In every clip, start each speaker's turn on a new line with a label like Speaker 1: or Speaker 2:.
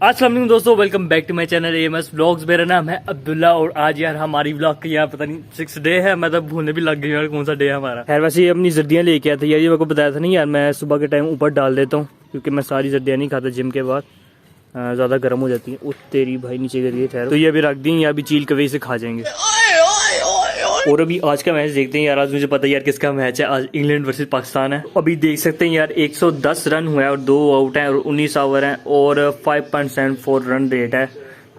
Speaker 1: अस्सलाम वालेकुम दोस्तों, welcome back to my channel AMS vlogs. मेरा नाम है अब्दुल्ला और आज यार हमारी व्लॉग का यार पता नहीं 6 डे है। मैं तो भूलने भी लग गई यार कौन सा डे है हमारा। यार वैसे ये अपनी सर्दियाँ लेके आया था यार, ये मेरे को बताया था नहीं यार, मैं सुबह के टाइम ऊपर डाल देता हूँ क्योंकि मैं सारी सर्दियाँ नहीं खाता जिम के बाद, ज़्यादा गर्म हो जाती है। उस तेरी भाई नीचे गिरी ठहरो, तो ये अभी रख दी, या अभी चील कवे से खा जाएंगे। और अभी आज का मैच देखते हैं यार। आज मुझे पता है यार किसका मैच है, आज इंग्लैंड वर्सेस पाकिस्तान है। अभी देख सकते हैं यार 110 रन हुआ है और 2 आउट हैं और 19 ओवर हैं और 5.74 रन रेट है।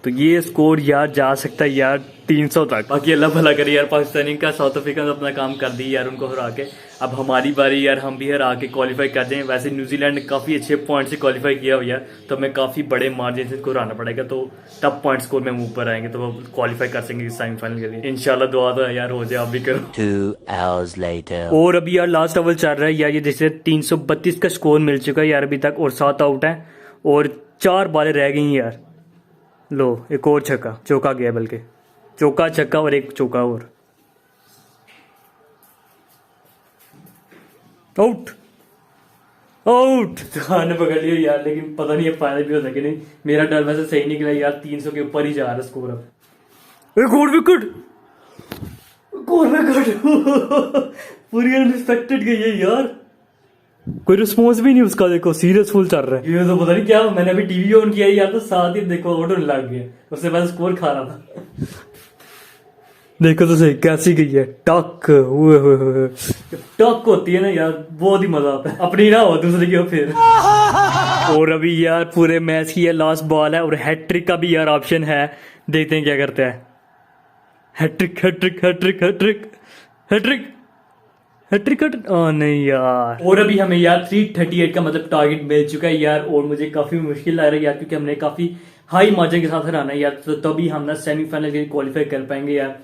Speaker 1: तो ये स्कोर यार जा सकता है यार 300 तक। बाकी अल्लाह भला करे यार, पाकिस्तानी का साउथ अफ्रीका ने अपना काम कर दी यार, उनको हरा के। अब हमारी बारी यार, हम भी हरा के क्वालिफाई कर दें। वैसे न्यूजीलैंड ने काफ़ी अच्छे पॉइंट से क्वालिफाई किया हुआ है, तो हमें काफ़ी बड़े मार्जिन से इसको हराना पड़ेगा, तो तब पॉइंट स्कोर में ऊपर आएंगे तो वो क्वालिफाई कर सकेंगे सेमीफाइनल के लिए। इंशाल्लाह दुआ तो यार हो जाए, आप भी करो।
Speaker 2: 2 hours later.
Speaker 1: और अभी यार लास्ट ओवर चल रहा है यार, ये जैसे 332 का स्कोर मिल चुका है यार अभी तक, और 7 आउट हैं और 4 बालें रह गई हैं यार। लो एक और छक्का, चौका गया, बल्कि चौका छक्का और एक चौका और। आउट आउट ने पकड़ लिया यार, लेकिन पता नहीं अब फायदा भी होता कि नहीं। मेरा डर वैसे सही निकला यार, 300 के ऊपर ही जा रहा है स्कोर। अब एक और विकेट, पूरी अनएक्सपेक्टेड गई है यार, कोई रिस्पॉन्स भी नहीं उसका। देखो सीरियस फुल चल रहा है ये, तो पता नहीं क्या। मैंने अभी टीवी ऑन किया यार, तो साथ ही देखो आउट होने लग गया, उससे पहले स्कोर खा रहा था। देखो तो सही कैसी गई है, टक हुए टक होती है ना यार, बहुत ही मजा आता है। अपनी ना हो दूसरे की हो फिर। और अभी यार पूरे मैच की लास्ट बॉल है और हैट्रिक का भी यार ऑप्शन है, देखते हैं क्या करते हैं। Hattrick hattrick hattrick hattrick hattrick hattrick नहीं यार। और अभी हमें यार 338 का मतलब टारगेट मिल चुका है यार, और मुझे काफी मुश्किल लग रहा है यार, क्योंकि हमने काफी हाई मार्जिन के साथ हराना है यार, तो तभी हम ना सेमीफाइनल के लिए क्वालिफाई कर पाएंगे यार।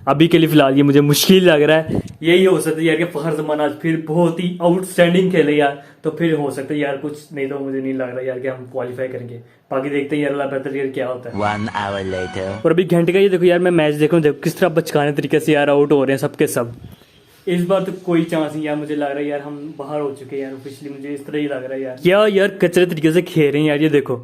Speaker 1: अभी के लिए फिलहाल ये मुझे मुश्किल लग रहा है। यही हो सकता है यार कि फखर जमान आज फिर बहुत ही आउटस्टैंडिंग खेले यार, तो फिर हो सकता है यार कुछ, नहीं तो मुझे नहीं लग रहा यार कि हम क्वालिफाई करेंगे। बाकी देखते हैं यार, अल्लाह बेहतर यार क्या होता है।
Speaker 2: 1 hour later.
Speaker 1: और अभी घंटे का ये देखो यार, मैं मैच देखो किस तरह बचकाने तरीके से यार आउट हो रहे हैं सबके सब। इस बार तो कोई चांस नहीं यार, मुझे लग रहा है यार हम बाहर हो चुके हैं यार ऑफिशियली, मुझे इस तरह ही लग रहा है यार। क्या यार कचरे तरीके से खेल रहे हैं यार, ये देखो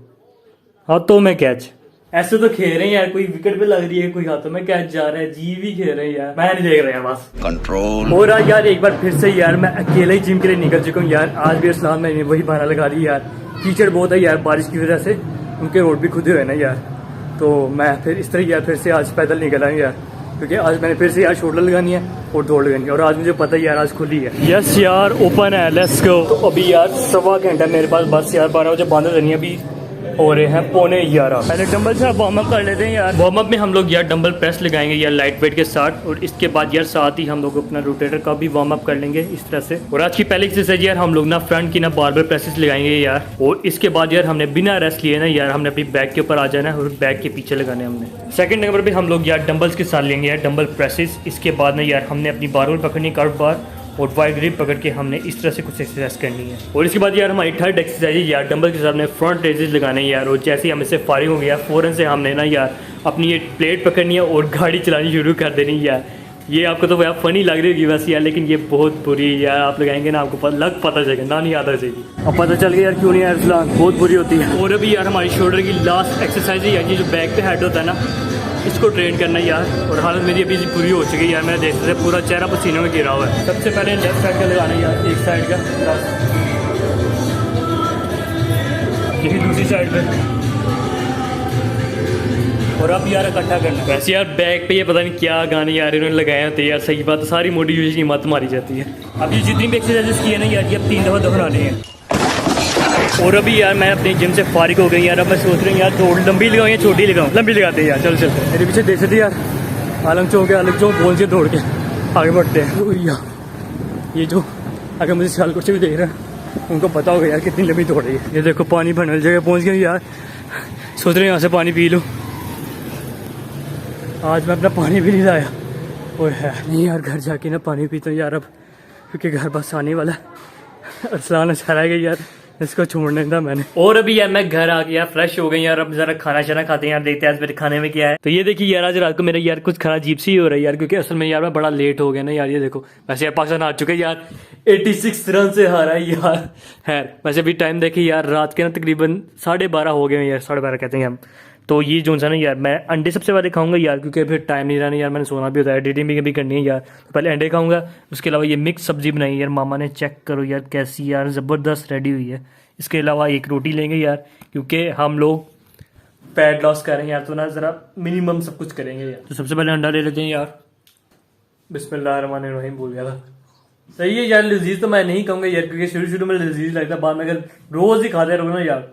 Speaker 1: हाथों में कैच, ऐसे तो खेल रहे हैं यार, कोई विकेट पे लग रही है, कोई हाथों में कैच जा रहा है, जी भी खेल रहे हैं यार, मैं नहीं देख रहा है बस कंट्रोल हो रहा यार। एक बार फिर से यार मैं अकेले ही जिम के लिए निकल चुका हूँ यार। आज भी इस्लाम मैंने वही बहाना लगा दी यार, कीचड़ बहुत है यार बारिश की वजह से, उनके रोड भी खुदे हुए ना यार, तो मैं फिर इस तरह यार फिर से आज पैदल निकला हूँ यार, क्योंकि आज मैंने फिर से यार शोल्डर लगानी है और दौड़ लगानी है, और आज मुझे पता है यार आज खुली है। यस यार ओपन है, लेट्स गो। तो अभी यार 1.25 घंटा मेरे पास बस यार, 12 बजे बंद करनी है, अभी हो रहे हैं 11:15। पहले डंबल से वार्म अप कर लेते हैं यार। वार्म अप में हम लोग यार डंबल प्रेस लगाएंगे यार लाइट वेट के साथ, और इसके बाद यार साथ ही हम लोग अपना रोटेटर का भी वार्म अप कर लेंगे इस तरह से। और आज की पहली एक्सरसाइज यार हम लोग ना फ्रंट की ना बारबेल प्रेसेस लगाएंगे यार, और इसके बाद यार हमने बिना रेस्ट लिए ना यार हमने अपनी बैक के ऊपर आ जाना है और बैक के पीछे लगाने हमने। सेकंड नंबर पे हम लोग यार डंबल्स के साथ लेंगे यार डंबल प्रेसेस। इसके बाद ना यार हमने अपनी बारबेल पकड़नी, कर्व बार और वाइड ग्रिप पकड़ के हमने इस तरह से कुछ एक्सरसाइज करनी है। और इसके बाद यार हमारी थर्ड एक्सरसाइज है यार डंबल के साथ हमने फ्रंट रेजेस लगाने हैं यार, और जैसे ही हम इससे फारिग हो गया फ़ौरन से हमने ना यार अपनी ये प्लेट पकड़नी है और गाड़ी चलानी शुरू कर देनी है यार। ये आपको तो यार फनी लग रही होगी वैसे यार, लेकिन ये बहुत बुरी है यार, आप लगाएंगे ना आपको पता चलेगा ना, नहीं आता चाहिए। अब पता चल गया यार क्यों नहीं यार, फिलहाल बहुत बुरी होती है। और अभी यार हमारी शोल्डर की लास्ट एक्सरसाइज है यार, ये जो बैक पे हेड होता है ना, इसको ट्रेन करना है यार, और हालत मेरी अभी पूरी हो चुकी है यार, मैं देख सकते पूरा चेहरा पसीने में गिरा हुआ है। सबसे पहले लेफ्ट साइड का लगाना है यार, एक साइड का, यही दूसरी साइड पे, और अब यार इकट्ठा करना। वैसे यार बैक पे ये पता नहीं क्या गाने यार इन्होंने लगाए होते हैं यार, सही बात, सारी मोटिवेशन की मत मारी जाती है। अब ये जितनी भी एक्सरसाइजेस की है ना यार, ये अब 3 दफ़ा दोहराने हैं। और अभी यार मैं अपने जिम से फारिग हो गई यार, अब मैं सोच रही हूँ यार दौड़ लंबी लगाऊँ या छोटी लगाऊँ। लंबी लगाते हैं यार, चल चलते। मेरे पीछे देख सकते यार आलम चौक है, आलम चौक बोल से दौड़ के आगे बढ़ते हैं। ये जो अगर मुझे सियालकोट से भी देख रहे हैं उनको पता होगा यार कितनी लंबी दौड़ रही है। ये देखो पानी भरने वाली जगह पहुँच गए यार, सोच रहे हैं यहाँ से पानी पी लूँ। आज मैं अपना पानी भी नहीं लाया, और है नहीं यार घर जाके ना पानी पीता हूँ यार अब, क्योंकि घर बस आने वाला है। अरसलान अच्छा रहेगा यार, इसको छोड़ने था मैंने। और अभी यार मैं घर आ गया, फ्रेश हो गई यार, अब जरा खाना शाना खाते हैं यार, देखते हैं आज मेरे खाने में क्या है। तो ये देखिए यार, आज रात को मेरा यार कुछ खाना अजीब सी ही हो रहा है यार, क्योंकि असल में यार मैं बड़ा लेट हो गया ना यार। ये देखो वैसे यार पाकिस्तान हार चुके यार, 86 रन से हारा है यार। खैर वैसे अभी टाइम देखिए यार, रात के ना तकरीबन 12:30 हो गए हैं यार, 12:30 कहते हैं हम। तो ये जो सा ना यार, मैं अंडे सबसे पहले खाऊंगा यार, क्योंकि फिर टाइम नहीं रहना यार, मैंने सोना भी होता है, एडिटिंग भी कभी करनी है यार। तो पहले अंडे खाऊंगा, उसके अलावा ये मिक्स सब्जी बनाई यार मामा ने, चेक करो यार कैसी यार ज़बरदस्त रेडी हुई है। इसके अलावा एक रोटी लेंगे यार, क्योंकि हम लोग फैट लॉस कर रहे हैं यार, तो ना ज़रा मिनिमम सब कुछ करेंगे यार। तो सबसे पहले अंडा ले लेते हैं यार, बिस्मिल्लाहिर्रहमानिर्रहीम बोल गया था। सही है यार, लजीज तो मैं नहीं कहूँगा यार, क्योंकि शुरू शुरू में लजीज लगता है, बाद में अगर रोज़ ही खाते रहो ना यार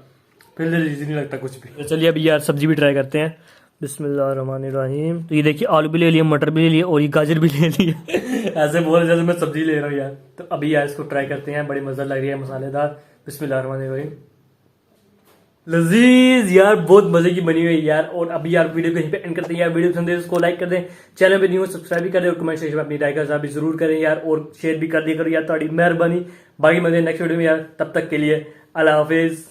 Speaker 1: फिर लजीज नहीं लगता कुछ भी। तो चलिए अभी यार सब्जी भी ट्राई करते हैं, बिस्मिल्लाहिर्रहमानिर्रहीम। तो ये देखिए आलू भी ले लिया, मटर भी ले लिया और ये गाजर भी ले लिया। ऐसे बोल जैसे मैं सब्जी ले रहा हूँ यार। तो अभी यार इसको ट्राई करते हैं, बड़ी मजा लग रही है, मसालेदार। बिस्मिल्लाहिर्रहमानिर्रहीम, लजीज यार, बहुत मजे की बनी हुई है यार। और अभी यार वीडियो को यहीं पे एंड करते हैं यार। वीडियो पसंद है उसको लाइक कर दें, चैनल पे न्यू सब्सक्राइब भी कर दें और कमेंट सेक्शन में अपनी राय का इज़हार भी जरूर करें यार, और शेयर भी कर दिया करो यार, थोड़ी मेहरबानी। बाकी मजे नेक्स्ट वीडियो में यार, तब तक के लिए अल्लाह हाफिज।